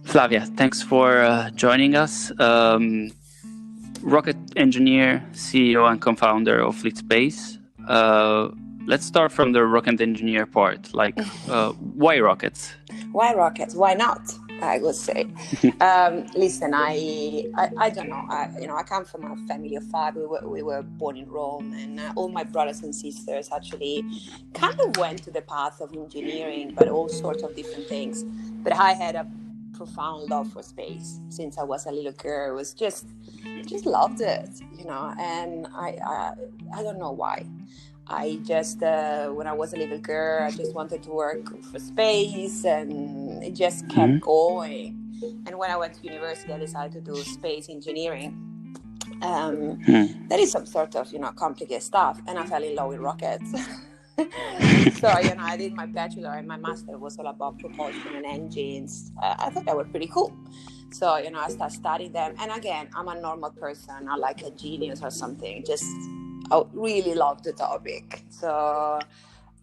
Flavia, thanks for joining us. Rocket engineer, CEO, and co-founder of Fleet Space. Let's start from the rocket engineer part. Why rockets? Why rockets? Why not? I would say. Listen, I don't know. I come from a family of five. We were born in Rome, and all my brothers and sisters actually kind of went to the path of engineering, but all sorts of different things. But I had a profound love for space since I was a little girl. It was just loved it, and I don't know why. I just, when I was a little girl, I just wanted to work for space, and it just kept going. And when I went to university, I decided to do space engineering. That is some sort of, complicated stuff. And I fell in love with rockets. So, I did my bachelor, and my master was all about propulsion and engines. I thought that was pretty cool. So, I started studying them. And again, I'm a normal person, not like a genius or something. I really love the topic. So,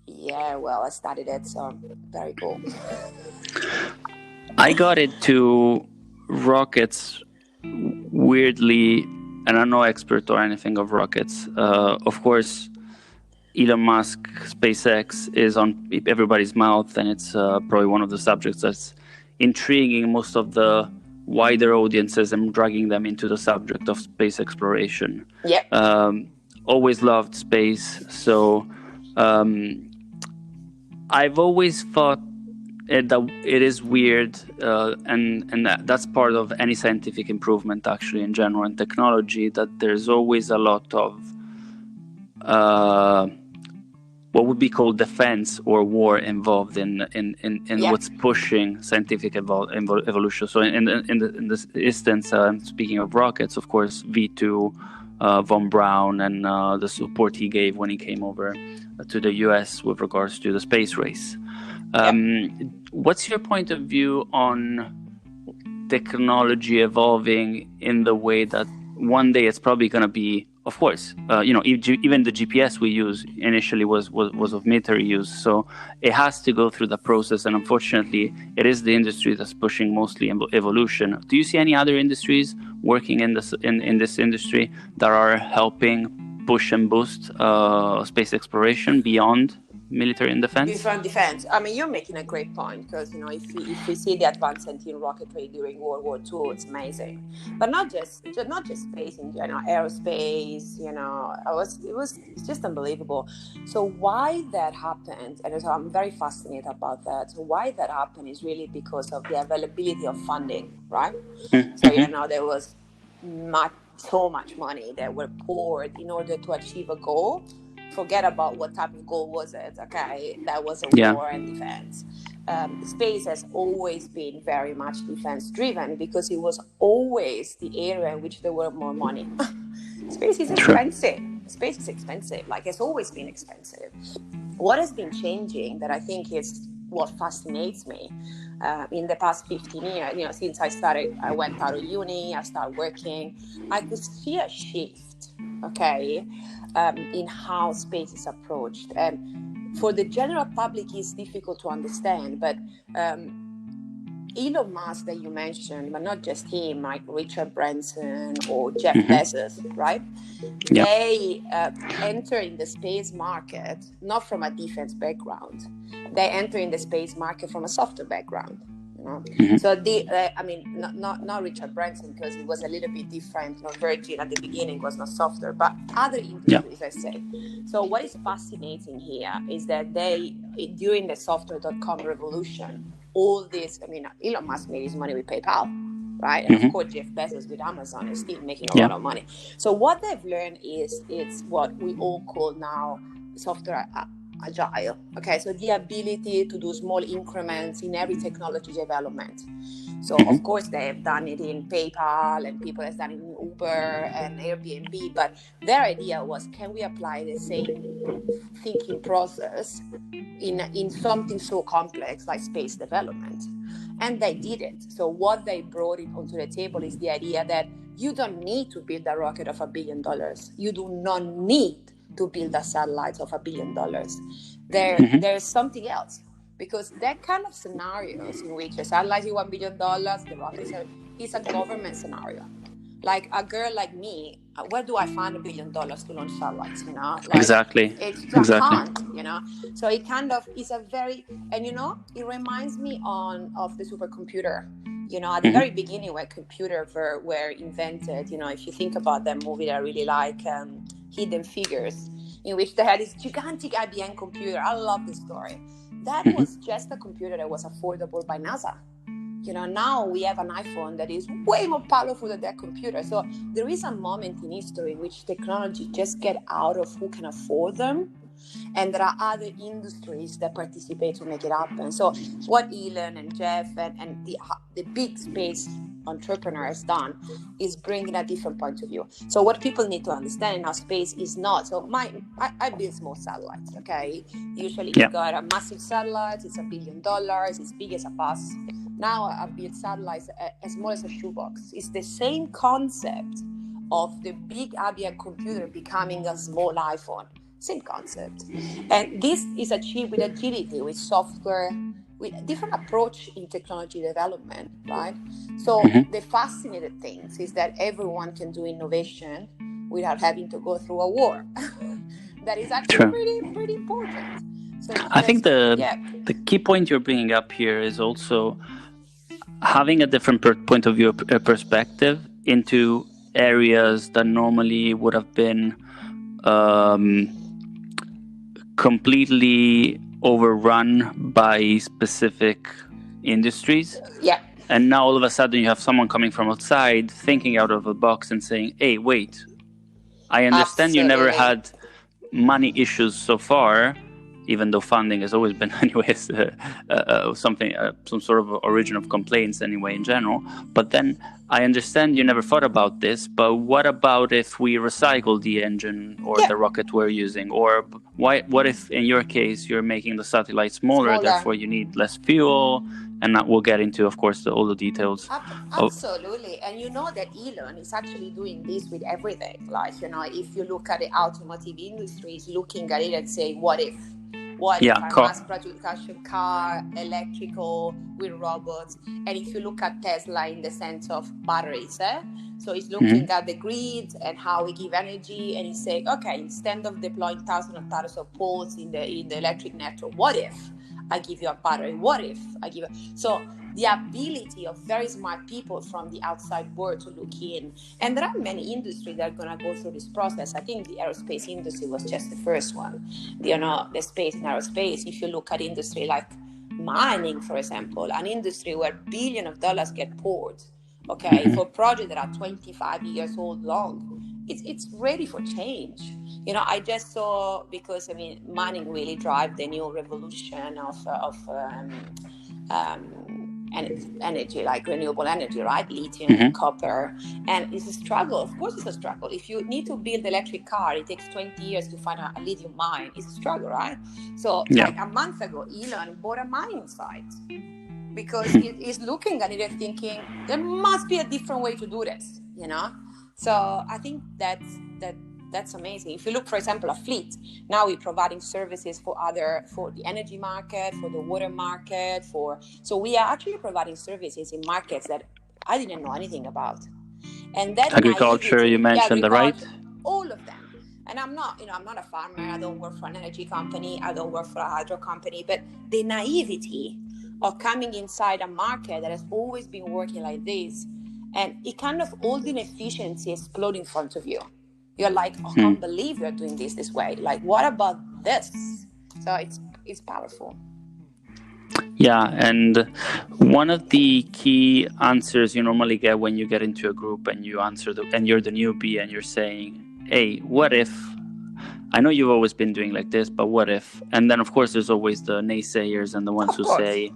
I studied it. So, very cool. I got into rockets weirdly, and I'm no expert or anything of rockets. Of course, Elon Musk, SpaceX is on everybody's mouth, and it's probably one of the subjects that's intriguing most of the wider audiences and dragging them into the subject of space exploration. Yeah. Always loved space, so I've always thought that it is weird, and that's part of any scientific improvement, actually, in general, in technology, that there's always a lot of what would be called defense or war involved in what's pushing scientific evolution. So in this instance, speaking of rockets, of course, V2, von Braun, and the support he gave when he came over to the US with regards to the space race. What's your point of view on technology evolving in the way that one day it's probably going to be, of course, even the GPS we use initially was of military use, so it has to go through the process, and unfortunately it is the industry that's pushing mostly evolution. Do you see any other industries working in this industry that are helping push and boost space exploration beyond military and defense? Different defense. I mean, you're making a great point, because if we see the advancement in rocketry during World War II, it's amazing. But not just space in general, aerospace. It's just unbelievable. So why that happened, and so I'm very fascinated about that. So why that happened is really because of the availability of funding, right? So there was so much money that were poured in order to achieve a goal. Forget about what type of goal was it, okay? That was a war and defense. Space has always been very much defense-driven because it was always the area in which there were more money. Space is expensive. Space is expensive. It's always been expensive. What has been changing that I think is what fascinates me in the past 15 years, since I went out of uni, I started working, I could see a shift, okay, in how space is approached. And for the general public, it's difficult to understand, but Elon Musk that you mentioned, but not just him, like Richard Branson or Jeff Bezos, right? Yeah. They enter in the space market not from a defense background. They enter in the space market from a software background. So not Richard Branson, because it was a little bit different. Virgin at the beginning was not software, but other industries, I say. So what is fascinating here is that during the software.com revolution, all this, Elon Musk made his money with PayPal, right? And of course, Jeff Bezos with Amazon is still making a lot of money. So what they've learned is it's what we all call now software agile. Okay, so the ability to do small increments in every technology development. So of course they have done it in PayPal, and people have done it in Uber and Airbnb, but their idea was, can we apply the same thinking process in something so complex like space development? And they did it. So what they brought onto the table is the idea that you don't need to build a rocket of $1 billion. You do not need to build a satellite of $1 billion. There's something else. because that kind of scenarios in which a satellite is $1 billion, the rocket is a government scenario. Like a girl like me, where do I find $1 billion to launch satellites? You know, like Exactly. it's a Exactly. hunt. You know, so it kind of is a very, and you know, it reminds me of the supercomputer. You know, at the very beginning when computers were invented, you know, if you think about that movie that I really like, Hidden Figures, in which they had this gigantic IBM computer. I love this story. That was just a computer that was affordable by NASA. You know, now we have an iPhone that is way more powerful than that computer. So there is a moment in history in which technology just get out of who can afford them. And there are other industries that participate to make it happen. So what Elon and Jeff and the big space entrepreneur has done is bringing a different point of view. So what people need to understand in our space is not, so I build small satellites, okay? Usually you got a massive satellite, it's $1 billion, it's big as a bus. Now I build satellites as small as a shoebox. It's the same concept of the big IBM computer becoming a small iPhone. Same concept. And this is achieved with agility, with software, with a different approach in technology development, right? So the fascinating thing is that everyone can do innovation without having to go through a war. That is actually pretty important. So I think the key point you're bringing up here is also having a different point of view, perspective into areas that normally would have been completely overrun by specific industries. Yeah. And now all of a sudden you have someone coming from outside, thinking out of the box and saying, hey, wait, I understand you never had money issues so far, even though funding has always been anyways some sort of origin of complaints anyway in general. But then I understand you never thought about this, but what about if we recycle the engine or the rocket we're using? Or what if in your case you're making the satellite smaller, therefore you need less fuel? And we'll get into, of course, all the details. Absolutely. And you know that Elon is actually doing this with everything. Like, you know, if you look at the automotive industry, is looking at it and saying, what if? What if a mass production car, electrical, with robots? And if you look at Tesla in the sense of batteries, so he's looking at the grid and how we give energy, and he's saying, okay, instead of deploying thousands of poles in the electric network, what if I give you a battery? What if I give so the ability of very smart people from the outside world to look in. And there are many industries that are going to go through this process. I think the aerospace industry was just the first one. You know, the space in aerospace, if you look at industry like mining, for example, an industry where billions of dollars get poured, okay, for projects that are 25 years old long, it's ready for change. You know, I just saw, because, I mean, mining really drives the new revolution of energy, like renewable energy, right? Lithium, copper. And it's a struggle. Of course it's a struggle. If you need to build an electric car, it takes 20 years to find a lithium mine. It's a struggle, right? So like a month ago, Elon bought a mining site because he's looking at it and thinking, there must be a different way to do this, you know? So I think that's amazing. If you look, for example, at fleet, now we're providing services for the energy market, for the water market, so we are actually providing services in markets that I didn't know anything about. And that agriculture, you mentioned, right? All of them. And I'm not a farmer. I don't work for an energy company. I don't work for a hydro company. But the naivety of coming inside a market that has always been working like this, and it kind of all the inefficiency explode in front of you. You're like, I can't believe you're doing this way. Like, what about this? So it's powerful. Yeah, and one of the key answers you normally get when you get into a group and you answer and you're the newbie and you're saying, hey, what if? I know you've always been doing like this, but what if? And then, of course, there's always the naysayers and the ones who say,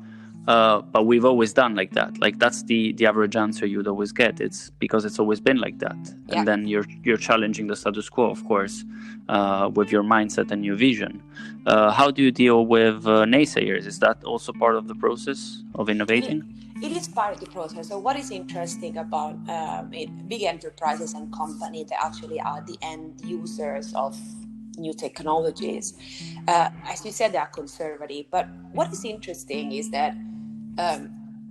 but we've always done like that. Like, that's the average answer you'd always get. It's because it's always been like that. Yeah. And then you're challenging the status quo, of course, with your mindset and your vision. How do you deal with naysayers? Is that also part of the process of innovating? It is part of the process. So what is interesting about big enterprises and companies that actually are the end users of new technologies. As you said, they are conservative. But what is interesting is that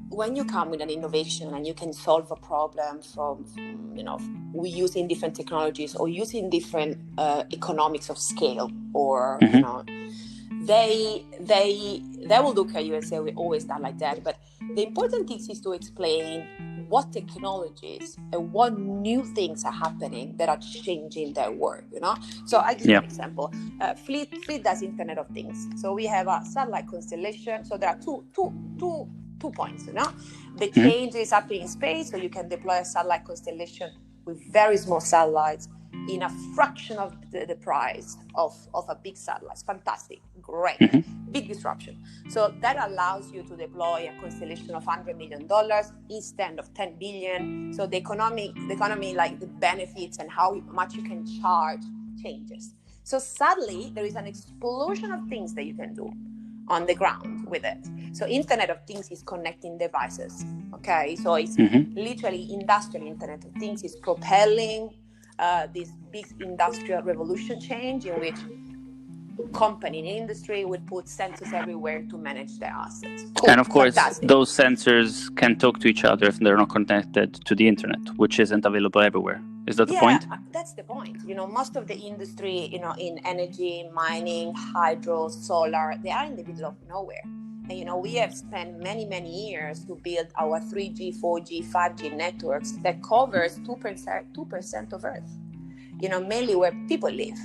when you come with an innovation and you can solve a problem from we using different technologies or using different economics of scale, or they will look at you and say, we always done like that. But the important thing is to explain what technologies and what new things are happening that are changing their world, So I give you an example. Fleet does Internet of Things. So we have a satellite constellation. So there are two points, The change is happening in space, so you can deploy a satellite constellation with very small satellites in a fraction of the price of a big satellite. It's fantastic, great, big disruption. So that allows you to deploy a constellation of $100 million instead of 10 billion. So the economy, like the benefits and how much you can charge changes. So suddenly there is an explosion of things that you can do on the ground with it. So Internet of Things is connecting devices, okay? So it's literally industrial Internet of Things is propelling this big industrial revolution change in which company in industry would put sensors everywhere to manage their assets. Cool. And of course, fantastic. Those sensors can talk to each other if they're not connected to the internet, which isn't available everywhere. Is that the point? Yeah, that's the point. Most of the industry, in energy, mining, hydro, solar, they are in the middle of nowhere. And, we have spent many, many years to build our 3G, 4G, 5G networks that covers 2% of Earth, mainly where people live.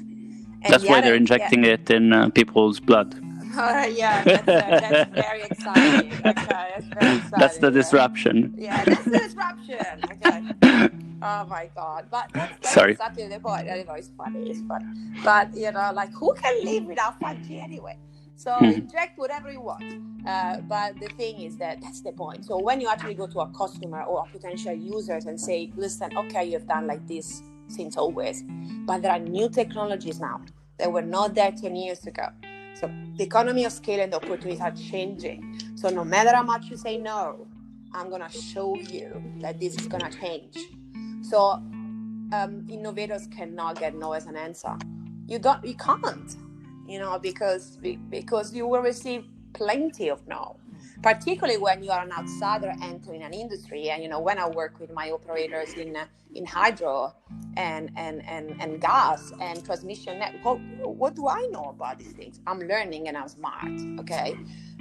And that's why they're injecting it in people's blood. Yeah, that's very exciting. Okay, that's very exciting. That's the disruption. Yeah, that's the disruption. Okay. Oh my God! But that's exactly the point. It's funny. But who can live without 5G anyway? So inject whatever you want. But the thing is that's the point. So when you actually go to a customer or a potential users and say, listen, okay, you've done like this since always, but there are new technologies now that were not there 10 years ago. So the economy of scale and the opportunities are changing. So no matter how much you say no, I'm going to show you that this is going to change. So innovators cannot get no as an answer. You can't, because you will receive plenty of no, particularly when you are an outsider entering an industry. And, when I work with my operators in hydro and gas and transmission network, what do I know about these things? I'm learning and I'm smart, okay?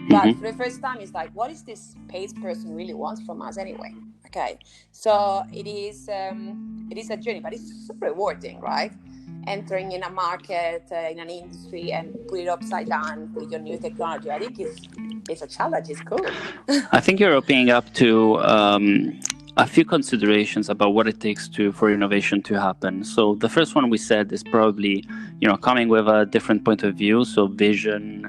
But for the first time, it's like, what is this space person really wants from us anyway? Okay, so it is a journey, but it's super rewarding, right? Entering in a market, in an industry, and put it upside down with your new technology. I think it's a challenge. It's cool. I think you're opening up to a few considerations about what it takes for innovation to happen. So the first one we said is probably, coming with a different point of view. So vision,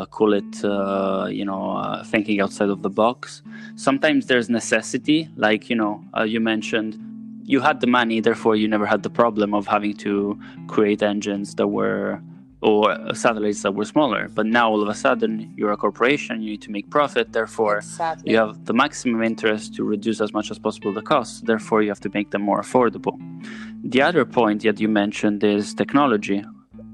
call it, thinking outside of the box. Sometimes there's necessity, like, you mentioned, you had the money, therefore you never had the problem of having to create engines that were, or satellites that were smaller. But now all of a sudden you're a corporation, you need to make profit, therefore you have the maximum interest to reduce as much as possible the costs, therefore you have to make them more affordable. The other point that you mentioned is technology,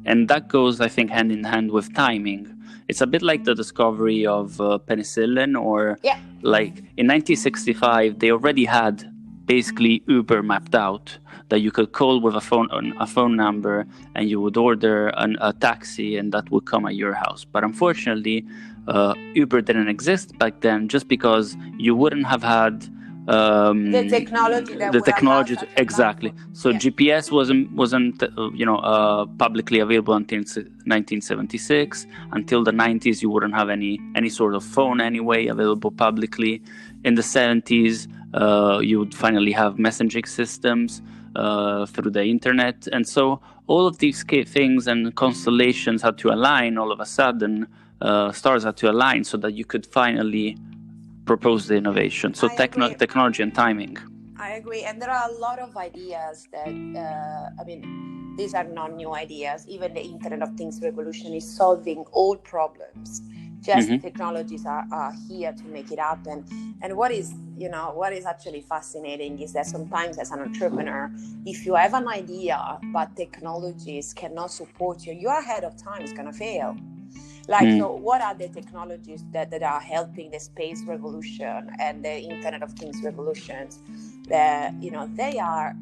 and that goes, I think, hand in hand with timing. It's a bit like the discovery of penicillin, or like in 1965 they already had basically Uber mapped out, that you could call with a phone number and you would order a taxi and that would come at your house. But unfortunately, Uber didn't exist back then, just because you wouldn't have had the technology exactly. So GPS wasn't publicly available until 1976. Until the 90s, you wouldn't have any sort of phone anyway available publicly. In the 70s, you would finally have messaging systems through the internet, and so all of these things and constellations had to align. All of a sudden, stars had to align so that you could finally propose the innovation. So technology and timing. I agree, and there are a lot of ideas that these are not new ideas. Even the Internet of Things revolution is solving old problems Just technologies are here to make it happen. And what is actually fascinating is that sometimes as an entrepreneur, if you have an idea but technologies cannot support you, you're ahead of time, it's going to fail. So what are the technologies that are helping the space revolution and the Internet of Things revolutions? They are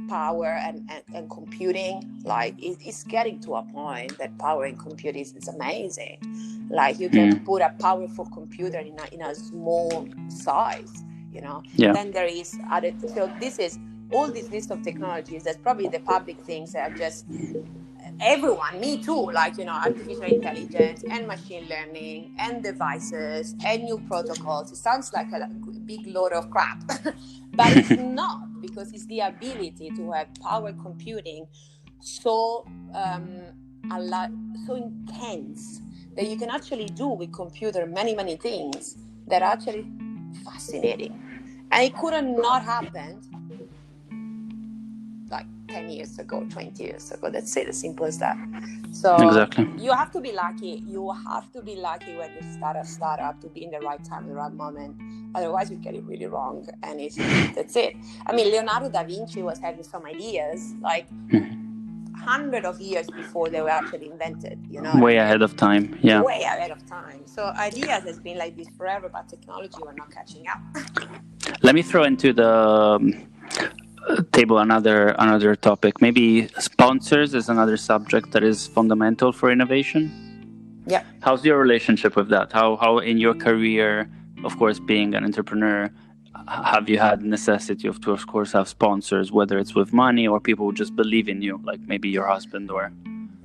power and computing. It's getting to a point that power and computing is amazing. You can put a powerful computer in a small size, Then there is other. So this is all this list of technologies. That's probably the public things that are just everyone, me too, artificial intelligence and machine learning and devices and new protocols. It sounds like a big load of crap, but it's not, because it's the ability to have power computing so intense that you can actually do with computer many things that are actually fascinating. And it could have not happened 10 years ago, 20 years ago. That's it, as simple as that. So exactly. You have to be lucky. You have to be lucky when you start a startup to be in the right time, the right moment. Otherwise, you get it really wrong. And that's it. I mean, Leonardo da Vinci was having some ideas hundreds of years before they were actually invented. Way ahead of time. Yeah. Way ahead of time. So ideas has been like this forever, but technology we're not catching up. Let me throw into the table another topic. Maybe sponsors is another subject that is fundamental for innovation. Yeah. How's your relationship with that? How in your career, of course, being an entrepreneur, have you had necessity of course have sponsors, whether it's with money or people who just believe in you, like maybe your husband or?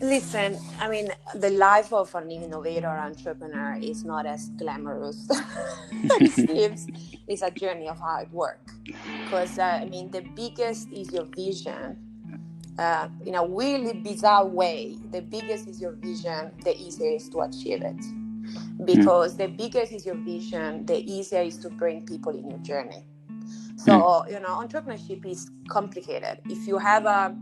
Listen, I mean, the life of an innovator or entrepreneur is not as glamorous as it seems. It's a journey of hard work. Because, the biggest is your vision. In a really bizarre way, the biggest is your vision, the easier is to achieve it. Because the bigger is your vision, the easier is to bring people in your journey. So, entrepreneurship is complicated. If you have a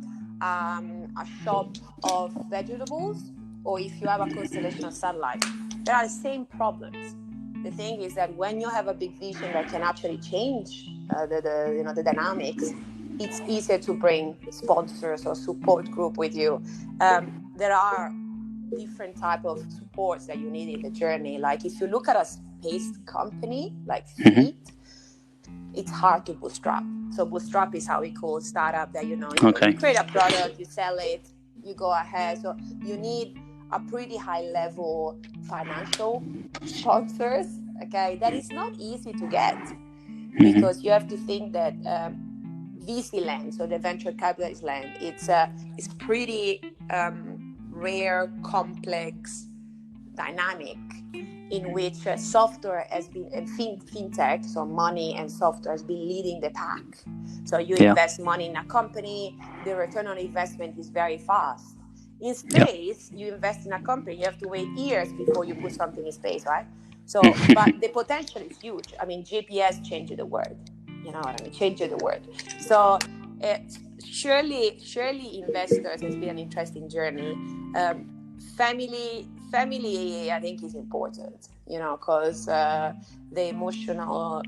shop of vegetables, or if you have a constellation of satellites, there are the same problems. The thing is that when you have a big vision that can actually change the dynamics, it's easier to bring sponsors or support group with you. There are different type of supports that you need in the journey. Like if you look at a space company like Fleet, it's hard to bootstrap. So bootstrap is how we call startup that, you create a product, you sell it, you go ahead. So you need a pretty high level financial sponsors. Okay. That is not easy to get because you have to think that VC land, so the venture capitalist land, it's pretty rare, complex dynamic in which software has been, and fintech, so money and software has been leading the pack. So you invest money in a company, the return on investment is very fast. In space, you invest in a company, you have to wait years before you put something in space, right? So, but the potential is huge. I mean, GPS changed the world. You know what I mean? Changed the world. So, surely investors has been an interesting journey. Family, I think, is important, because the emotional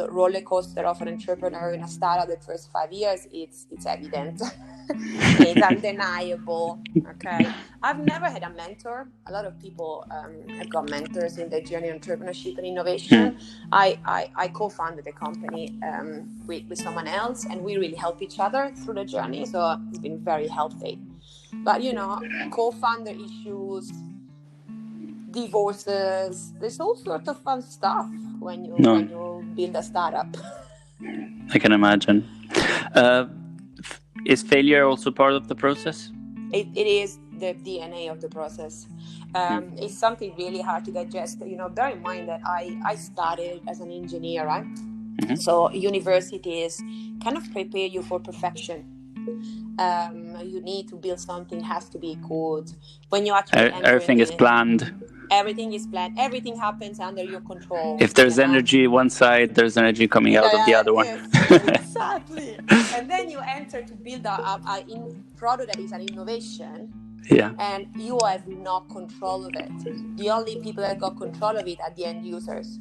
roller coaster of an entrepreneur in a startup the first 5 years, it's evident. It's undeniable. Okay. I've never had a mentor. A lot of people have got mentors in their journey of entrepreneurship and innovation. I co-founded the company with someone else, and we really help each other through the journey. So it's been very healthy. But, co-founder issues, divorces, there's all sorts of fun stuff when you build a startup. I can imagine. Is failure also part of the process? It is the DNA of the process. It's something really hard to digest. Bear in mind that I started as an engineer, right? Mm-hmm. So universities kind of prepare you for perfection. You need to build something, has to be good. When you actually everything is planned. Everything is planned. Everything happens under your control. If there's energy one side, there's energy coming out of the other one. Exactly. And then you enter to build a product that is an innovation. Yeah. And you have no control of it. The only people that got control of it are the end users.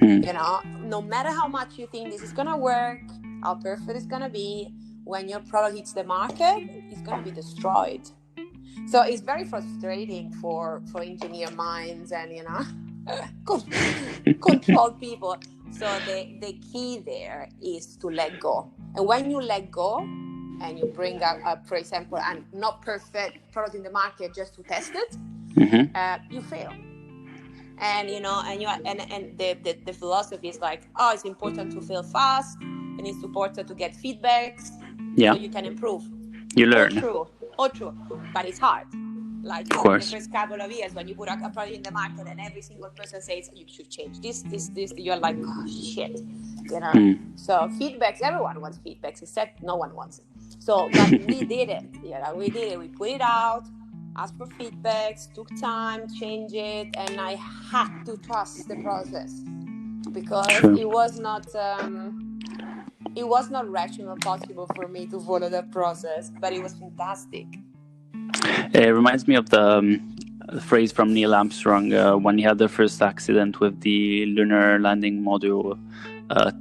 You know, no matter how much you think this is going to work, how perfect it's going to be, when your product hits the market, it's going to be destroyed. So it's very frustrating for engineer minds and, you know, control people. So the key there is to let go. And when you let go and you bring up, for example, a not perfect product in the market just to test it, you fail. And, you know, and the philosophy is like, oh, it's important to fail fast, and it's important to get feedbacks so you can improve. You learn. All true. But it's hard. Like, you know, in the first couple of years when you put a product in the market and every single person says you should change this, you're like, oh, shit. You know? So feedbacks, everyone wants feedbacks, except no one wants it. So, but we did it. You know, we did it. We put it out, asked for feedbacks, took time, changed it, and I had to trust the process because it was not rational possible for me to follow that process, but it was fantastic. It reminds me of the phrase from Neil Armstrong when he had the first accident with the lunar landing module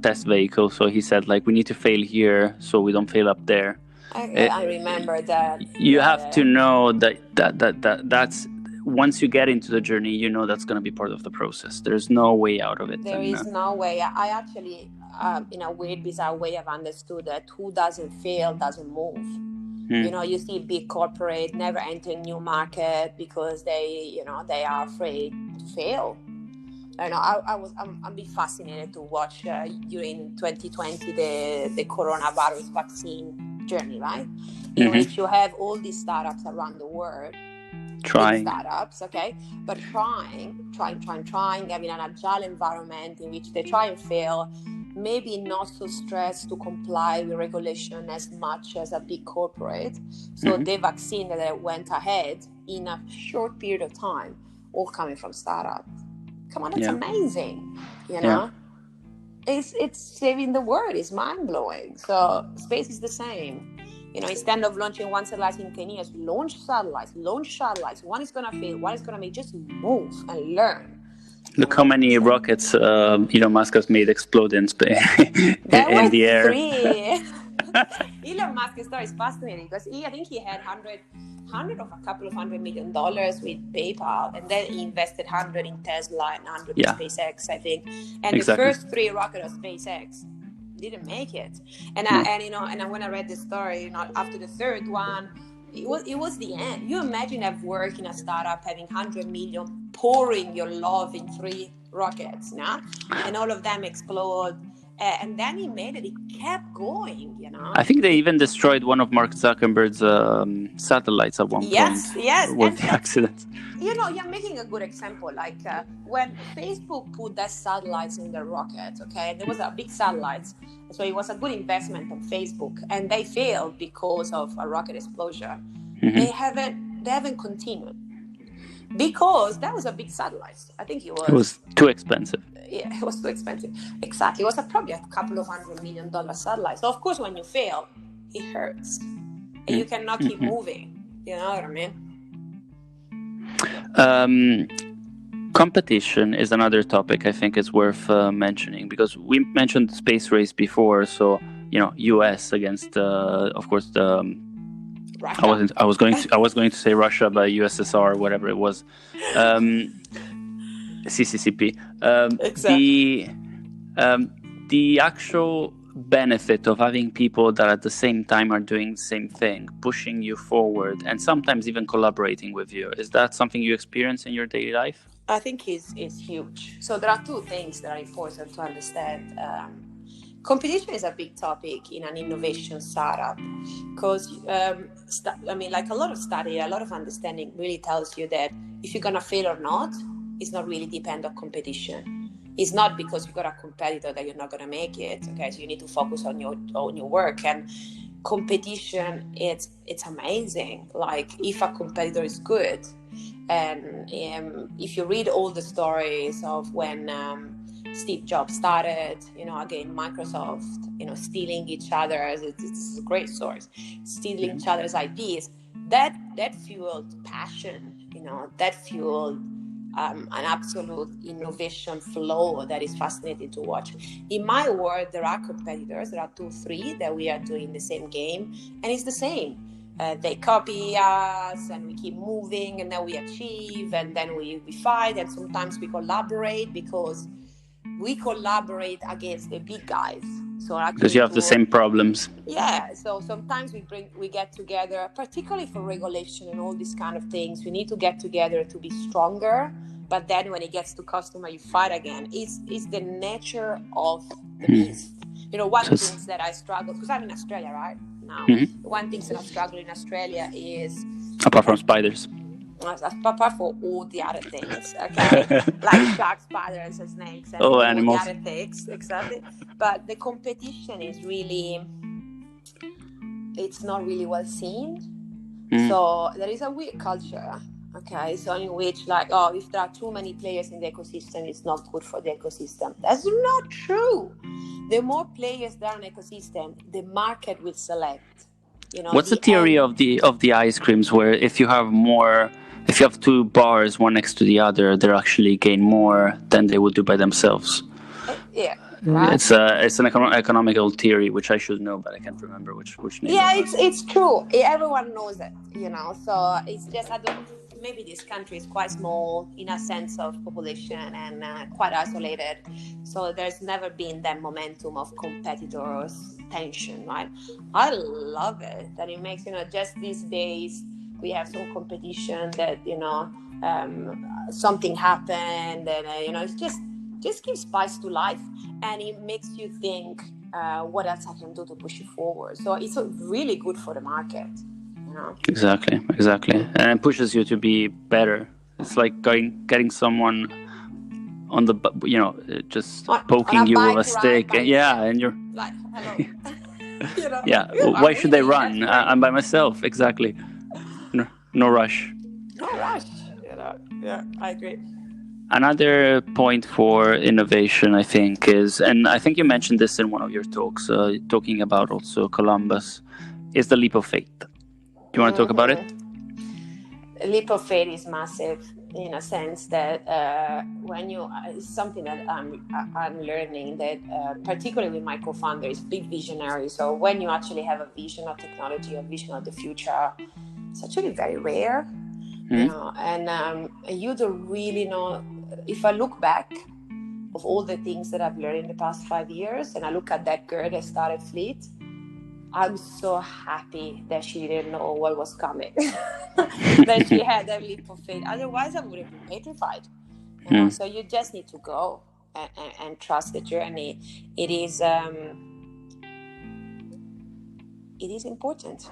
test vehicle. So he said, like, we need to fail here so we don't fail up there. I remember that. You have to know that's once you get into the journey, you know that's going to be part of the process. There's no way out of it. There is no way. I actually, in a weird, bizarre way, I've understood that who doesn't fail doesn't move. You know, you see big corporate never enter a new market because they are afraid to fail. I know. I'm been fascinated to watch during 2020 the coronavirus vaccine journey, right? In which you have all these startups around the world, big startups, okay, but trying, having an agile environment in which they try and fail. Maybe not so stressed to comply with regulation as much as a big corporate. So the vaccine that went ahead in a short period of time, all coming from startups. Come on, that's amazing. You know, it's saving the world. It's mind blowing. So space is the same. You know, instead of launching one satellite in 10 years, launch satellites. One is gonna fail, one is gonna make. Just move and learn. Look how many rockets Elon Musk has made explode in space in the air. 3. Elon Musk's story is fascinating because I think he had $100 of a couple of $100 million with PayPal, and then he invested 100 in Tesla and 100 in SpaceX, I think. And the first 3 rockets of SpaceX didn't make it. And when I read the story, you know, after the third one, it was the end. You imagine I've worked in a startup having 100 million, pouring your love in 3 rockets, yeah? And all of them explode. And then he made it. He kept going, you know. I think they even destroyed one of Mark Zuckerberg's satellites at one point. Yes. With the accident. You know, you're making a good example. Like when Facebook put their satellites in their rocket, okay, there was a big satellites. So it was a good investment on Facebook, and they failed because of a rocket explosion. They haven't continued because that was a big satellite. I think it was too expensive. Yeah, it was too expensive. Exactly, it was probably a couple of $100 million satellite. So of course, when you fail, it hurts, and you cannot keep moving. You know what I mean? Competition is another topic I think is worth mentioning, because we mentioned the space race before. So, you know, US against, of course, the Russia. I was going to say Russia, but USSR, whatever it was, CCCP. Exactly. The actual benefit of having people that at the same time are doing the same thing, pushing you forward, and sometimes even collaborating with you, is that something you experience in your daily life? I think it's huge. So there are 2 things that are important to understand. Competition is a big topic in an innovation startup because, like a lot of study, a lot of understanding really tells you that if you're going to fail or not, it's not really depend on competition. It's not because you've got a competitor that you're not going to make it. Okay, so you need to focus on your work. And competition, it's amazing. Like if a competitor is good, and if you read all the stories of when Steve Jobs started, you know, again, Microsoft, you know, stealing each other's, it's a great source, stealing each other's IPs. That that fueled passion, that fueled an absolute innovation flow that is fascinating to watch. In my world, there are competitors. There are 2, 3 that we are doing the same game, and it's the same. They copy us, and we keep moving, and then we achieve, and then we fight, and sometimes we collaborate because we collaborate against the big guys. So actually, because you have the same problems. Yeah. So sometimes we get together, particularly for regulation and all these kind of things. We need to get together to be stronger. But then when it gets to customer, you fight again. It's the nature of the beast. One thing that I struggle, because I'm in Australia right now. One thing that I struggle in Australia is, apart from spiders. Apart from all the other things, okay, like sharks, spiders, and snakes, and all animals. the other things, exactly. But the competition is really, it's not really well seen. So there is a weird culture, okay, so in which if there are too many players in the ecosystem, it's not good for the ecosystem. That's not true. The more players there are in the ecosystem, the market will select. What's the theory of the ice creams, where if you have 2 bars one next to the other, they actually gain more than they would do by themselves? Yeah. Right. It's an economical theory, which I should know, but I can't remember which name. Yeah, it's true. Everyone knows it, So it's just, maybe this country is quite small in a sense of population and quite isolated. So there's never been that momentum of competitors tension, right? I love it that it makes, just these days we have some competition that, something happened, and, it's just gives spice to life, and it makes you think what else I can do to push it forward. So it's really good for the market. Exactly, and it pushes you to be better. It's like getting someone on the, just poking you with a stick, and you're like, hello. Yeah, why should they run? I'm by myself. Exactly. No rush. No rush. Yeah, I agree. Another point for innovation, I think, is, and I think you mentioned this in one of your talks, talking about also Columbus, is the leap of faith. Do you want to talk about it? The leap of faith is massive, in a sense that it's something that I'm learning, that particularly with my co-founder, is big visionary. So when you actually have a vision of technology, a vision of the future, it's actually very rare. And you don't really know. If I look back of all the things that I've learned in the past 5 years, and I look at that girl that started Fleet, I'm so happy that she didn't know what was coming, that she had that leap of faith. Otherwise, I would have been petrified. So you just need to go and trust the journey. It is important.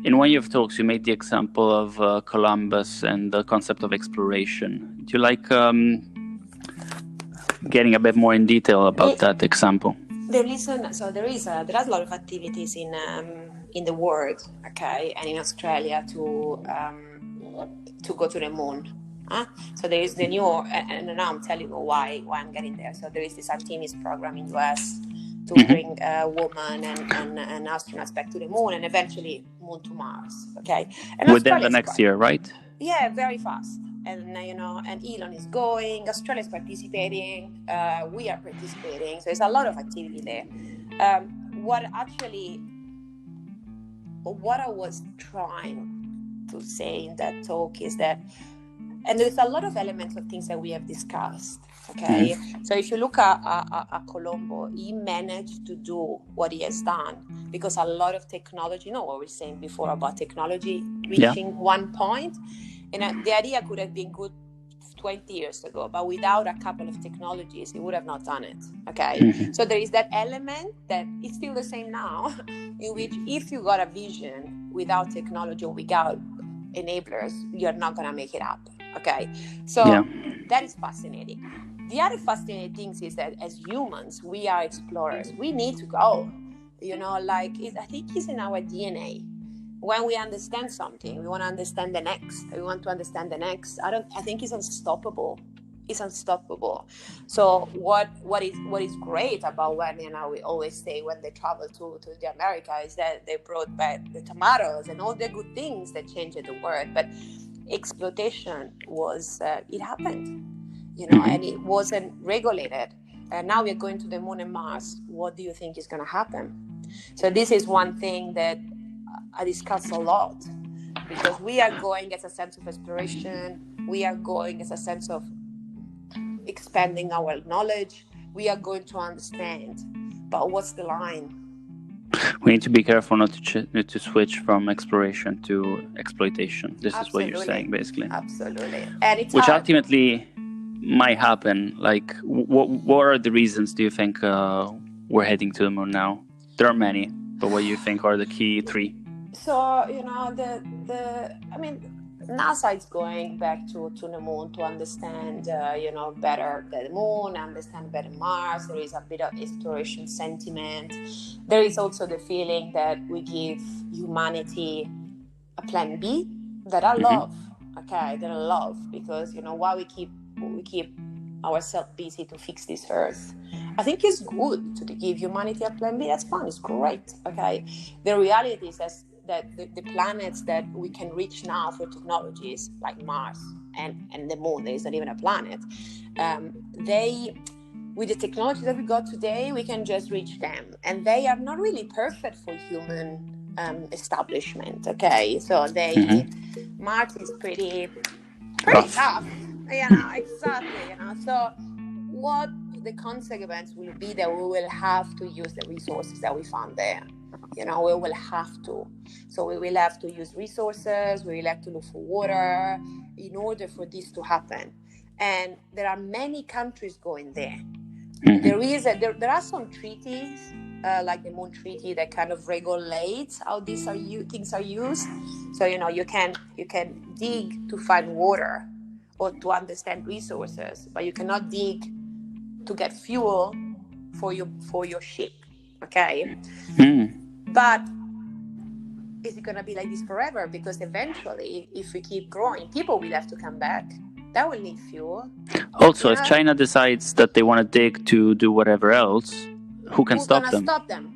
In one of your talks, you made the example of Columbus and the concept of exploration. Do you like getting a bit more in detail about that example? There is a lot of activities in the world, okay, and in Australia to go to the moon. So there is the new, and now I'm telling you why I'm getting there. So there is this Artemis program in US to bring a woman and astronauts back to the moon, and eventually moon to Mars. Okay, and within the next year, right? Yeah, very fast. And and Elon is going. Australia is participating. We are participating. So there's a lot of activity there. What I was trying to say in that talk is that, and there's a lot of elements of things that we have discussed. Okay, so if you look at Colombo, he managed to do what he has done because a lot of technology, what we were saying before about technology reaching one point, and the idea could have been good 20 years ago, but without a couple of technologies, he would have not done it. Okay, so there is that element that is still the same now, in which if you got a vision without technology or without enablers, you're not going to make it happen. Okay, so that is fascinating. The other fascinating thing is that as humans, we are explorers. We need to go, I think it's in our DNA. When we understand something, we want to understand the next. We want to understand the next. I think it's unstoppable. is unstoppable. So what is great about when, we always say when they travel to the America is that they brought back the tomatoes and all the good things that changed the world. But exploitation was it happened, and it wasn't regulated. And now we're going to the moon and Mars. What do you think is going to happen? So this is one thing that I discuss a lot, because we are going as a sense of exploration. We are going as a sense of expanding our knowledge. We are going to understand. But what's the line? We need to be careful not to switch from exploration to exploitation. This is what you're saying, basically. Absolutely. And it's which hard. Ultimately might happen. Like, what are the reasons do you think we're heading to the moon now? There are many, but what do you think are the key three? So, NASA is going back to the moon to understand, better the moon, understand better Mars. There is a bit of exploration sentiment. There is also the feeling that we give humanity a plan B that I love. Okay, that I love, because, while we keep ourselves busy to fix this Earth, I think it's good to give humanity a plan B. That's fun. It's great. Okay, the reality is that the planets that we can reach now for technologies like Mars and the moon, there is not even a planet, with the technology that we got today, we can just reach them, and they are not really perfect for human establishment. Okay, so Mars is pretty tough. Exactly. So what the consequence will be that we will have to use the resources that we found there. We will have to. So we will have to use resources. We will have to look for water in order for this to happen. And there are many countries going there. There are some treaties, like the Moon Treaty, that kind of regulates how things are used. So you can dig to find water or to understand resources, but you cannot dig to get fuel for your ship. Okay. But is it going to be like this forever? Because eventually, if we keep growing, people will have to come back. That will need fuel. Also, if China decides that they want to dig to do whatever else, who's stop them? Stop them?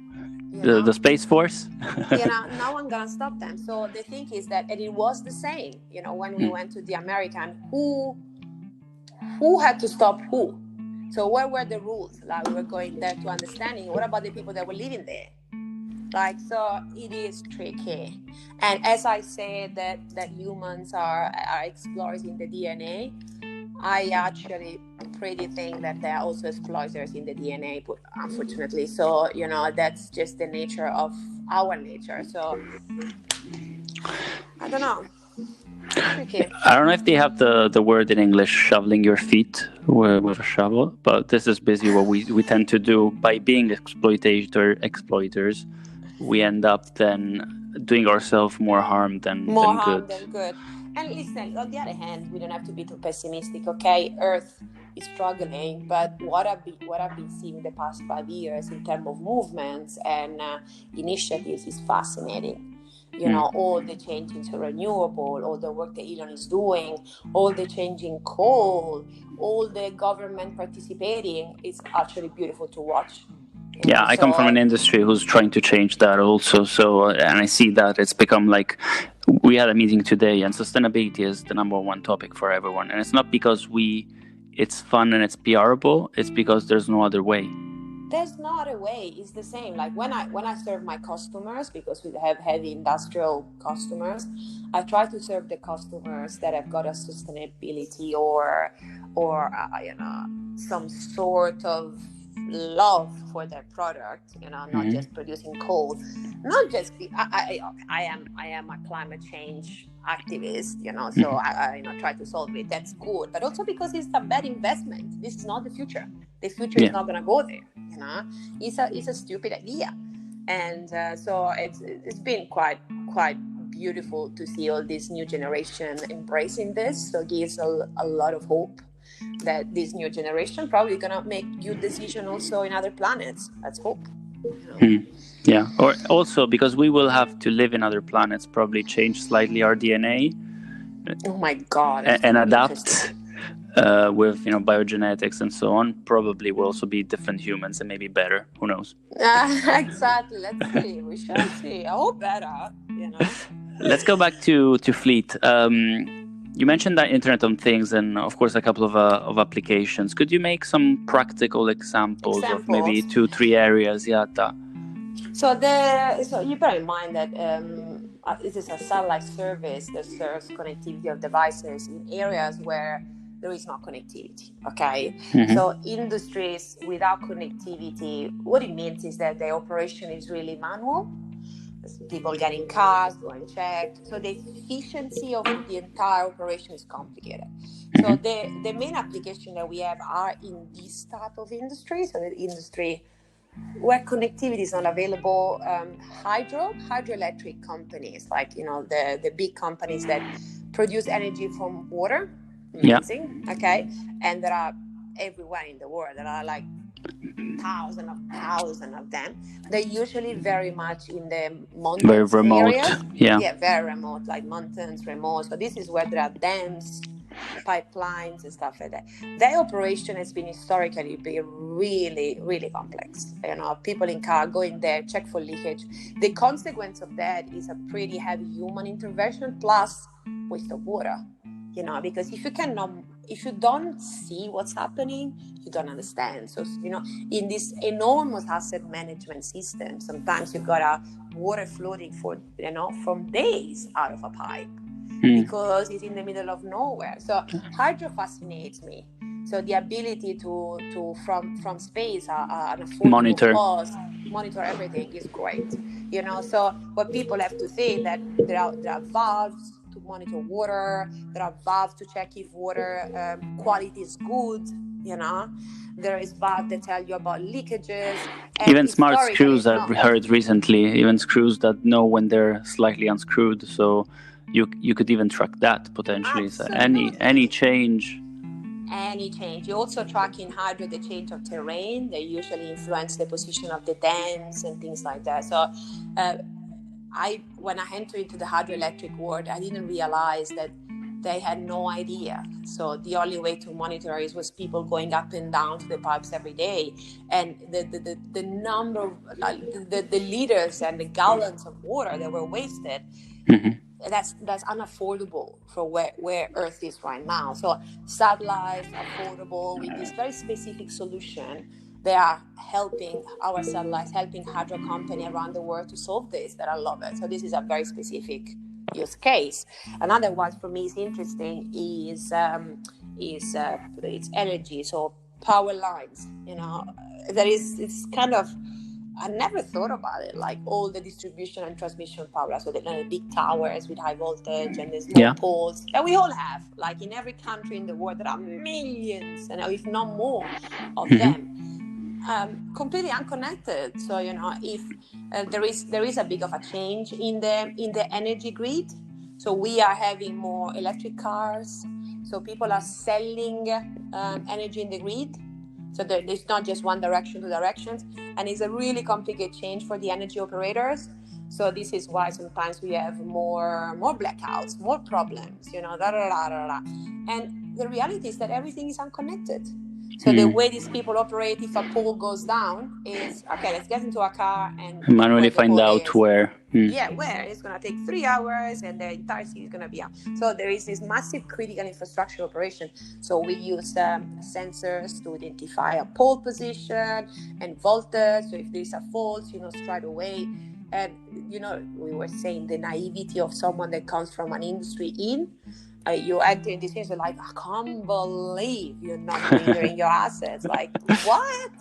The Space Force? No one gonna stop them. So the thing is that, and it was the same, when we went to the American, who had to stop who? So what were the rules? Like, we were going there to understanding. What about the people that were living there? Like, so it is tricky. And as I said that humans are exploiting the DNA, I actually pretty think that there are also exploiters in the DNA, unfortunately. So, that's just the nature of our nature. So, I don't know. Tricky. I don't know if they have the word in English, shoveling your feet with a shovel, but this is basically what we tend to do. By being exploiters, we end up then doing ourselves more harm than good. And listen, on the other hand, we don't have to be too pessimistic. Okay, Earth is struggling, but what I've been seeing the past 5 years in terms of movements and initiatives is fascinating. All the change into renewable, all the work that Elon is doing, all the change in coal, all the government participating. It's actually beautiful to watch. Yeah, I come from an industry who's trying to change that also. So, and I see that it's become like, we had a meeting today, and sustainability is the number one topic for everyone. And it's not because it's fun and it's PRable. It's because there's no other way. There's no other way. It's the same. Like when I serve my customers, because we have heavy industrial customers, I try to serve the customers that have got a sustainability or some sort of love for their product, not just producing coal, not just I am a climate change activist, so I try to solve it. That's good, but also because it's a bad investment. This is not the future. The future is not going to go there. It's a stupid idea, and so it's been quite beautiful to see all this new generation embracing this. So it gives a lot of hope that this new generation probably gonna make good decision also in other planets. Let's hope. Yeah, or also because we will have to live in other planets, probably change slightly our DNA. Oh my God! And adapt. with biogenetics and so on, probably will also be different humans and maybe better. Who knows? Exactly. Let's see. We shall see. I hope better. Let's go back to Fleet. You mentioned that Internet of Things and, of course, a couple of applications. Could you make some practical examples of maybe 2-3 areas? Yeah. So you bear in mind that it is a satellite service that serves connectivity of devices in areas where there is no connectivity. Okay, so industries without connectivity, what it means is that the operation is really manual. People get in cars, go and check. So the efficiency of the entire operation is complicated. So the main application that we have are in this type of industry. So the industry where connectivity is not available, hydroelectric companies, like the big companies that produce energy from water. Amazing. Yeah. Okay, and there are everywhere in the world. There are like thousands of them. They're usually very much in the mountains, very remote areas. Yeah, very remote, like mountains, remote. So this is where there are dams, pipelines and stuff like that. Their operation has been historically really, really complex. People in car go in there, check for leakage. The consequence of that is a pretty heavy human intervention plus waste of water. Because if you don't see what's happening, you don't understand. So, in this enormous asset management system, sometimes you've got water floating from days out of a pipe because it's in the middle of nowhere. So hydro fascinates me. So the ability to from space, an affordable cost, monitor everything is great. So what people have to say that there are valves to monitor water. There are valves to check if water quality is good. There is valves that tell you about leakages. And even smart screws, I've heard recently, even screws that know when they're slightly unscrewed. So you could even track that potentially. Absolutely. So any change. Any change. You also track in hydro the change of terrain. They usually influence the position of the dams and things like that. So when I entered into the hydroelectric world, I didn't realize that they had no idea. So the only way to monitor it was people going up and down to the pipes every day, and the number of the liters and the gallons of water that were wasted. That's unaffordable for where Earth is right now. So satellites, affordable, with this very specific solution. They are helping our satellites, helping hydro company around the world to solve this. That I love it. So this is a very specific use case. Another one for me is interesting is it's energy. So power lines. It's kind of, I never thought about it, like all the distribution and transmission power. So the big towers with high voltage and there's more poles that we all have. Like in every country in the world, there are millions, if not more, of them. Completely unconnected. So if there is a big of a change in the energy grid. So we are having more electric cars. So people are selling energy in the grid. So there's not just one direction, two directions, and it's a really complicated change for the energy operators. So this is why sometimes we have more blackouts, more problems, And the reality is that everything is unconnected. So the way these people operate, if a pole goes down, is, okay, let's get into a car and manually find out where. Yeah, where. It's going to take 3 hours and the entire city is going to be out. So there is this massive critical infrastructure operation. So we use sensors to identify a pole position and voltage. So if there is a fault, straight away. And, we were saying the naivety of someone that comes from an industry you enter in this thing, so like, I can't believe you're not monitoring your assets. Like, what?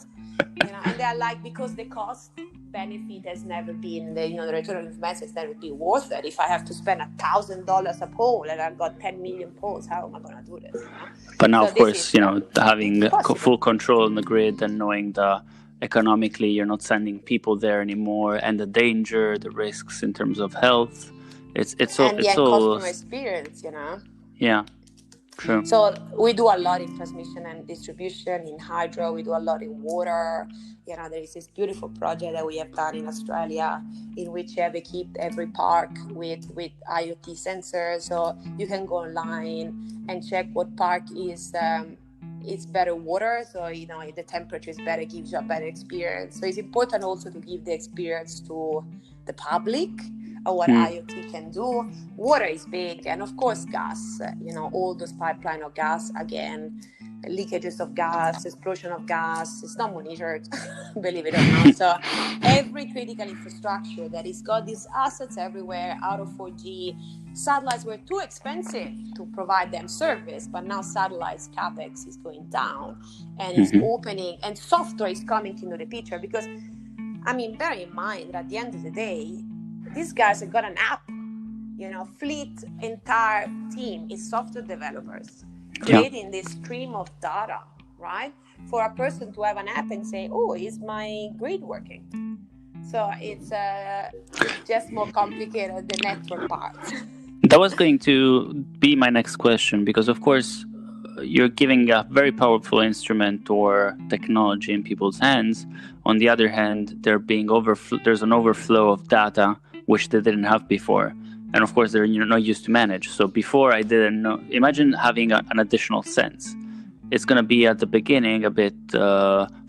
And they're like, because the cost benefit has never been, the return on investment has never been worth it. If I have to spend $1,000 a pole and I've got 10 million poles, how am I going to do this? But now, of course, having full control on the grid and knowing that economically you're not sending people there anymore, and the danger, the risks in terms of health. It's all customer experience, Yeah. True. So we do a lot in transmission and distribution, in hydro, we do a lot in water. There is this beautiful project that we have done in Australia in which we have equipped every park with IoT sensors. So you can go online and check what park is better water. So, if the temperature is better, it gives you a better experience. So it's important also to give the experience to the public of what IoT can do. Water is big, and of course gas, all those pipeline of gas, again, leakages of gas, explosion of gas, it's not monitored, believe it or not. So every critical infrastructure that has got these assets everywhere, out of 4G, satellites were too expensive to provide them service, but now satellites CapEx is going down and it's opening, and software is coming into the picture, because, bear in mind that at the end of the day, these guys have got an app. Fleet entire team is software developers creating this stream of data, right? For a person to have an app and say, oh, is my grid working? So it's just more complicated, the network part. That was going to be my next question, because of course you're giving a very powerful instrument or technology in people's hands. On the other hand, there's an overflow of data which they didn't have before. And of course, they're not used to manage. So before, I didn't know. Imagine having an additional sense. It's going to be at the beginning a bit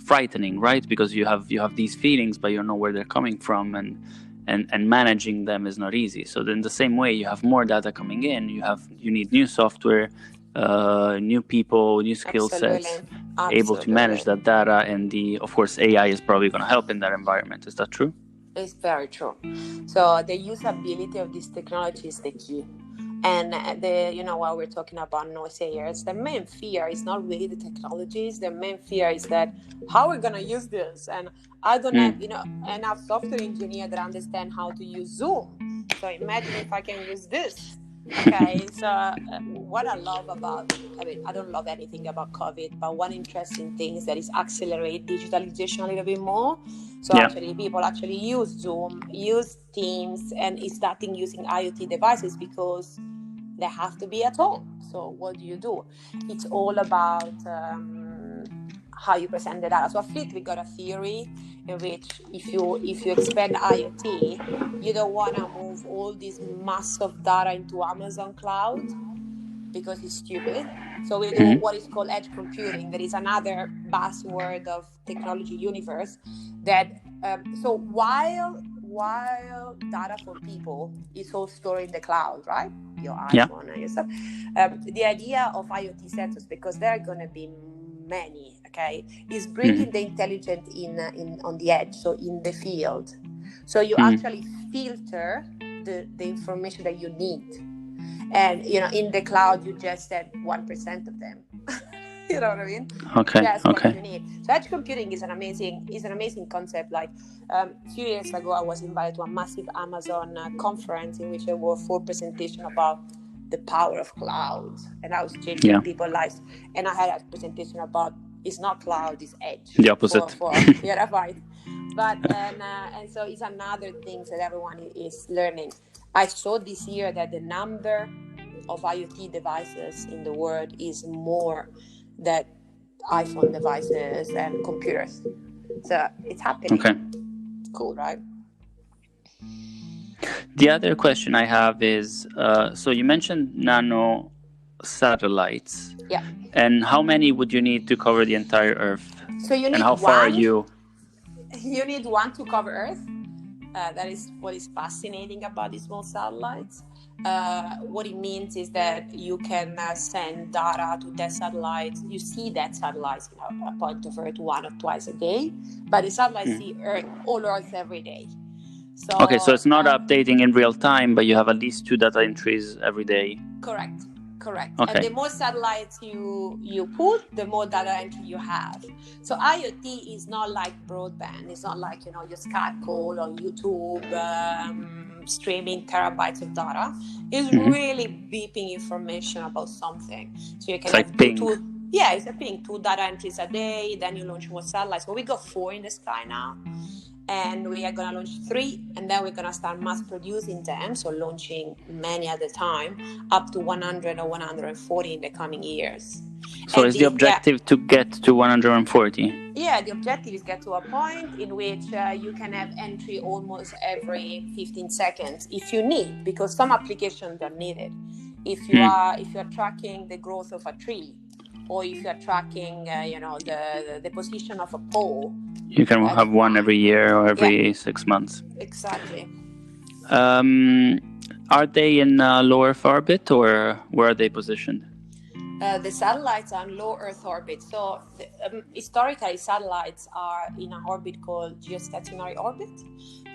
frightening, right? Because you have these feelings, but you don't know where they're coming from, and managing them is not easy. So in the same way, you have more data coming in. You need new software, new people, new skill sets, able to manage that data. And of course, AI is probably going to help in that environment. Is that true? It's very true. So the usability of this technology is the key. And while we're talking about naysayers, the main fear is not really the technologies. The main fear is that how we're going to use this. And I don't have, enough software engineer that understand how to use Zoom. So imagine if I can use this. Okay, so what I love about, I don't love anything about COVID, but one interesting thing is that it's accelerate digitalization a little bit more. So actually people actually use Zoom, use Teams, and is starting using IoT devices because they have to be at home. So what do? It's all about how you present the data. So at Fleet, we got a theory in which if you expand IoT, you don't want to move all this mass of data into Amazon cloud because it's stupid. So we do what is called edge computing. That is another buzzword of technology universe. That so while data for people is all stored in the cloud, right? Your iPhone and your stuff. The idea of IoT sensors, because there are going to be many, okay, is bringing the intelligence in on the edge, so in the field. So you actually filter the information that you need. And, in the cloud, you just said 1% of them. You know what I mean? Okay. That's what you need. So edge computing is an amazing concept. Like a few years ago, I was invited to a massive Amazon conference in which there were 4 presentations about the power of cloud, and I was changing people's lives. And I had a presentation about it's not cloud, it's edge. The opposite. Yeah, right. But and so it's another thing that everyone is learning. I saw this year that the number of IoT devices in the world is more than iPhone devices and computers. So it's happening. Okay. Cool, right? The other question I have is, so you mentioned nano satellites. Yeah. And how many would you need to cover the entire Earth? So you need and how far are you? You need one to cover Earth. That is what is fascinating about these small satellites. What it means is that you can send data to that satellite. You see that satellites a point of Earth 1 or twice a day, but the satellites see all Earth every day. So, okay, so it's not updating in real time, but you have at least 2 data entries every day. Correct. Okay. And the more satellites you put, the more data entry you have. So IoT is not like broadband. It's not like, you Skype call or YouTube streaming terabytes of data. It's really beeping information about something. So you can have ping. It's a ping, 2 data entries a day. Then you launch more satellites. Well, we got 4 in the sky now. and we are going to launch 3, and then we're going to start mass producing them, so launching many at a time, up to 100 or 140 in the coming years. So and is the objective to get to 140? Yeah, the objective is get to a point in which you can have entry almost every 15 seconds if you need, because some applications don't need it. If you are tracking the growth of a tree, or if you are tracking the position of a pole, you can have one every year or every 6 months. Exactly. Are they in low Earth orbit, or where are they positioned? The satellites are in low Earth orbit. So historically, satellites are in an orbit called geostationary orbit.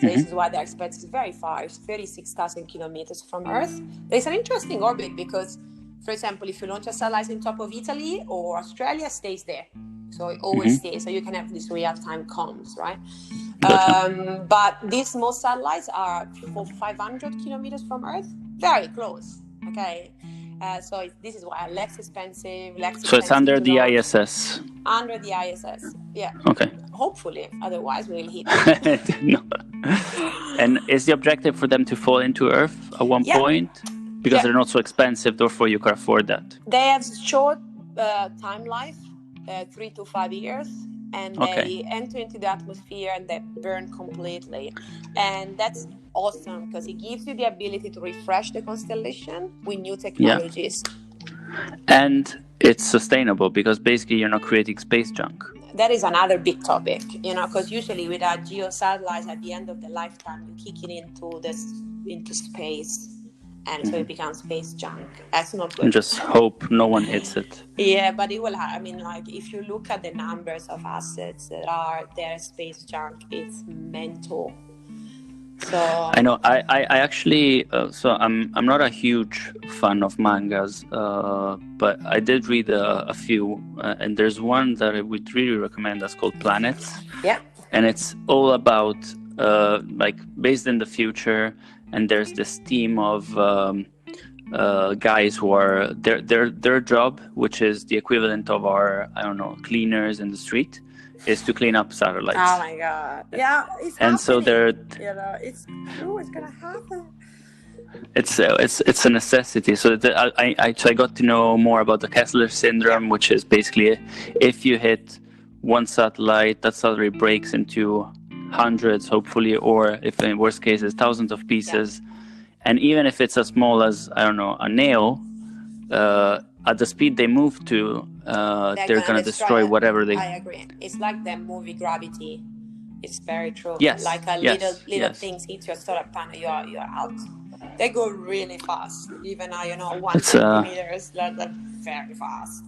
So this is why they're expected very far. It's 36,000 kilometers from Earth. But it's an interesting orbit because, for example, if you launch a satellite on top of Italy or Australia, it stays there. So it always stays. So you can have these real-time comms, right? Gotcha. But these most satellites are for 500 kilometers from Earth, very close. Okay. So this is why less expensive. So it's under the ISS. Under the ISS, yeah. Okay. Hopefully, otherwise we'll hit. No. And is the objective for them to fall into Earth at one point? Because they're not so expensive, therefore you can afford that. They have short time life, 3 to 5 years. And they enter into the atmosphere and they burn completely. And that's awesome because it gives you the ability to refresh the constellation with new technologies. Yeah. And it's sustainable because basically you're not creating space junk. That is another big topic, because usually with our geo satellites at the end of the lifetime, you kick it into space. And so it becomes space junk. That's not good. And just hope no one hits it. Yeah, but it will if you look at the numbers of assets that are there space junk, it's mental. So I know. I actually. So I'm not a huge fan of mangas, but I did read a few, and there's one that I would really recommend that's called Planets. Yeah. And it's all about based in the future. And there's this team of guys who are their job, which is the equivalent of our cleaners in the street, is to clean up satellites. Oh my god! Yeah, it's and happening. So they're it's true. It's gonna happen. It's a necessity. So I got to know more about the Kessler syndrome, which is basically if you hit one satellite, that satellite breaks into hundreds, hopefully, or if in worst cases, thousands of pieces. And even if it's as small as, a nail, at the speed they move to, they're going to destroy whatever they... I agree. It's like the movie Gravity. It's very true. Yes. Like little things hit your solar panel, you're out. They go really fast. Even 1 centimeters, they're very fast.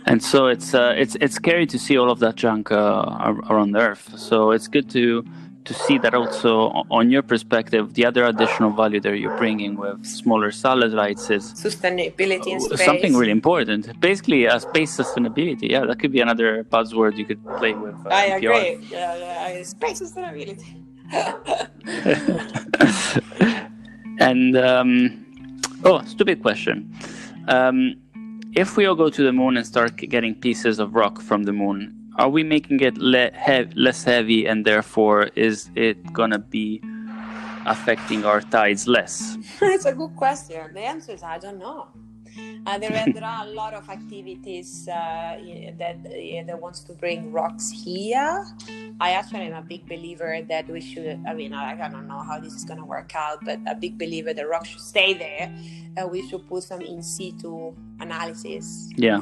And so it's scary to see all of that junk around Earth. So it's good to see that also on your perspective. The other additional value that you're bringing with smaller satellites is sustainability in space. Something really important. Basically, space sustainability. Yeah, that could be another buzzword you could play with. I agree. Space sustainability. And stupid question. If we all go to the moon and start getting pieces of rock from the moon, are we making it less heavy, and therefore is it gonna be affecting our tides less? It's a good question. The answer is I don't know. There are a lot of activities that wants to bring rocks here. I actually am a big believer that we should, I don't know how this is going to work out, but a big believer that rocks should stay there. We should put some in situ analysis. Yeah.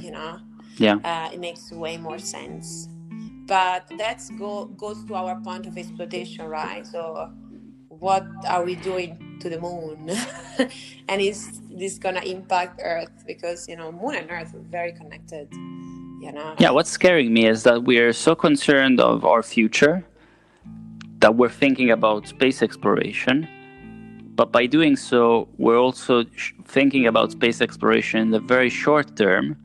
Yeah. It makes way more sense. But that goes to our point of exploitation, right? So what are we doing to the moon? And is this going to impact Earth? Because, moon and Earth are very connected, Yeah, what's scaring me is that we are so concerned of our future that we're thinking about space exploration. But by doing so, we're also thinking about space exploration in the very short term,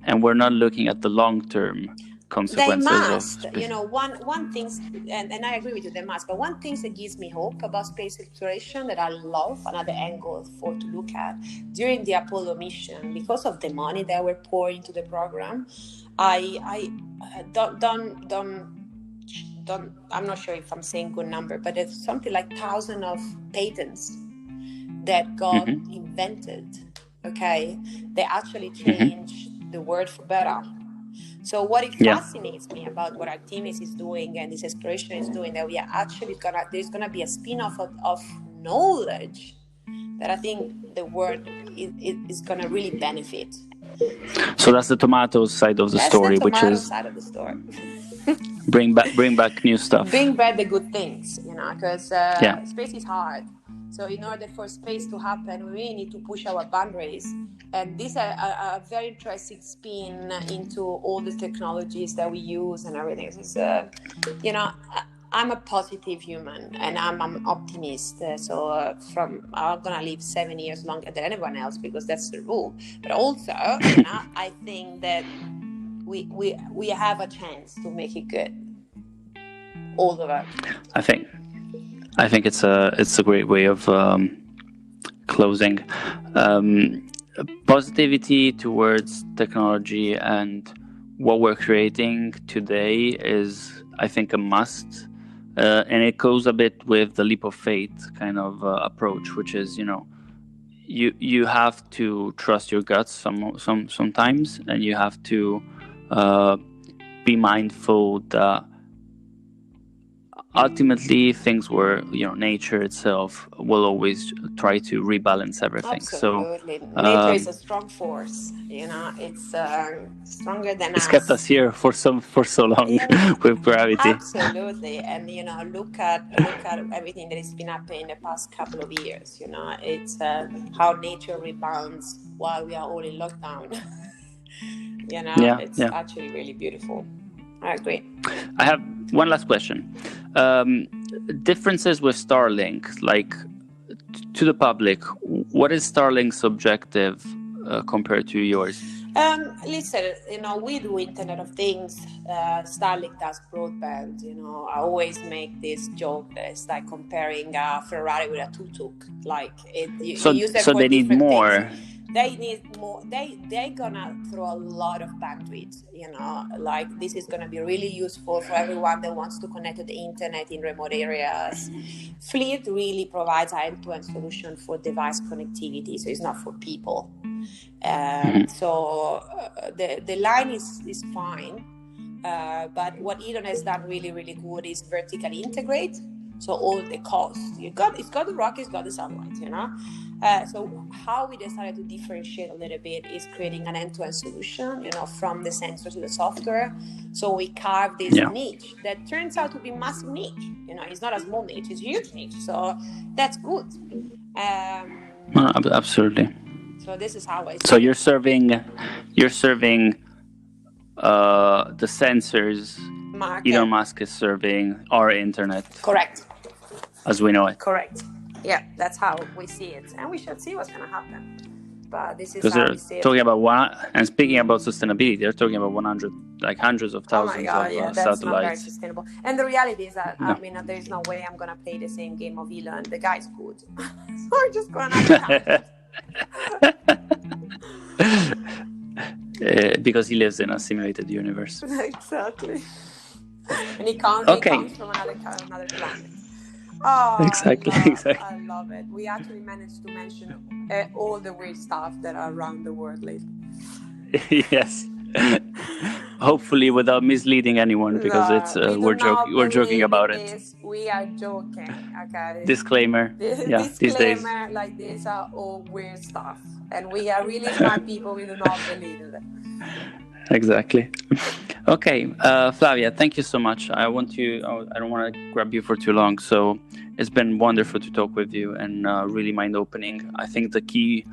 and we're not looking at the long term consequences. They must. One thing, and I agree with you, they must. But one thing that gives me hope about space exploration that I love, another angle to look at, during the Apollo mission, because of the money that were poured into the program, I'm not sure if I'm saying good number, but it's something like 1,000 of patents that got invented. Okay, they actually changed the world for better. So what it fascinates me about what Artemis is doing and this exploration is doing, that we are actually there's gonna be a spin-off of knowledge that I think the world is gonna really benefit. So that's the tomato side of the story, which is side of the story. bring back new stuff. Bring back the good things, because space is hard. So in order for space to happen, we really need to push our boundaries. And this is a very interesting spin into all the technologies that we use and everything. It's, I'm a positive human and I'm an optimist. So I'm going to live 7 years longer than anyone else because that's the rule. But also, I think that we have a chance to make it good. All of it. I think it's a great way of closing. Positivity towards technology and what we're creating today is, I think, a must, and it goes a bit with the leap of faith kind of approach, which is you have to trust your guts sometimes, and you have to be mindful that ultimately things where nature itself will always try to rebalance everything. Absolutely. So nature is a strong force, it's stronger than us. It's kept us here for so long with gravity. Absolutely. And look at everything that has been happening in the past couple of years. It's how nature rebounds while we are all in lockdown. It's actually really beautiful. I agree. I have one last question. Differences with Starlink, like to the public, what is Starlink's objective compared to yours? Listen, we do Internet of Things. Starlink does broadband. I always make this joke that it's like comparing a Ferrari with a tuk-tuk. Like so they need more. Things. They need more. They're gonna throw a lot of bandwidth. Like this is gonna be really useful for everyone that wants to connect to the internet in remote areas. Fleet really provides an end-to-end solution for device connectivity, so it's not for people. So the line is fine, but what Elon has done really, really good is vertically integrate. So all the costs, it's got the rocket, it's got the satellite, So how we decided to differentiate a little bit is creating an end-to-end solution, from the sensor to the software. So we carved this niche that turns out to be massive niche. It's not a small niche, it's a huge niche. So that's good. Absolutely. So this is how I see So you're serving the sensors. Market. Elon Musk is serving our internet. Correct. As we know it. Correct. Yeah, that's how we see it. And we should see what's going to happen. But this is how we see it. Talking about and speaking about sustainability, they're talking about 100, like hundreds of thousands of that's satellites. Not very sustainable. And the reality is that, there is no way I'm going to play the same game of Elon. The guy's good. So we're just going to because he lives in a simulated universe. Exactly. And he comes from another planet. Oh, exactly. I love it. We actually managed to mention all the weird stuff that are around the world lately. Yes. Hopefully without misleading anyone, because we're joking about this. It. We are joking. Okay. Disclaimer. Disclaimer, these days. Like these are all weird stuff, and we are really smart people. We do not believe in it. Exactly. Okay, Flavia, thank you so much. I don't want to grab you for too long. So it's been wonderful to talk with you and really mind-opening. I think the key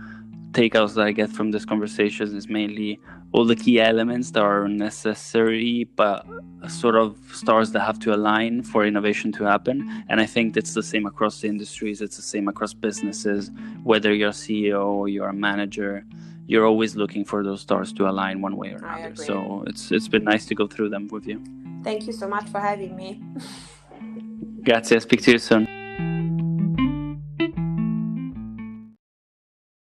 takeouts that I get from this conversation is mainly all the key elements that are necessary, but sort of stars that have to align for innovation to happen. And I think it's the same across the industries. It's the same across businesses. Whether you're a CEO or you're a manager, you're always looking for those stars to align one way or another. So it's been nice to go through them with you. Thank you so much for having me. Grazie, speak to you soon.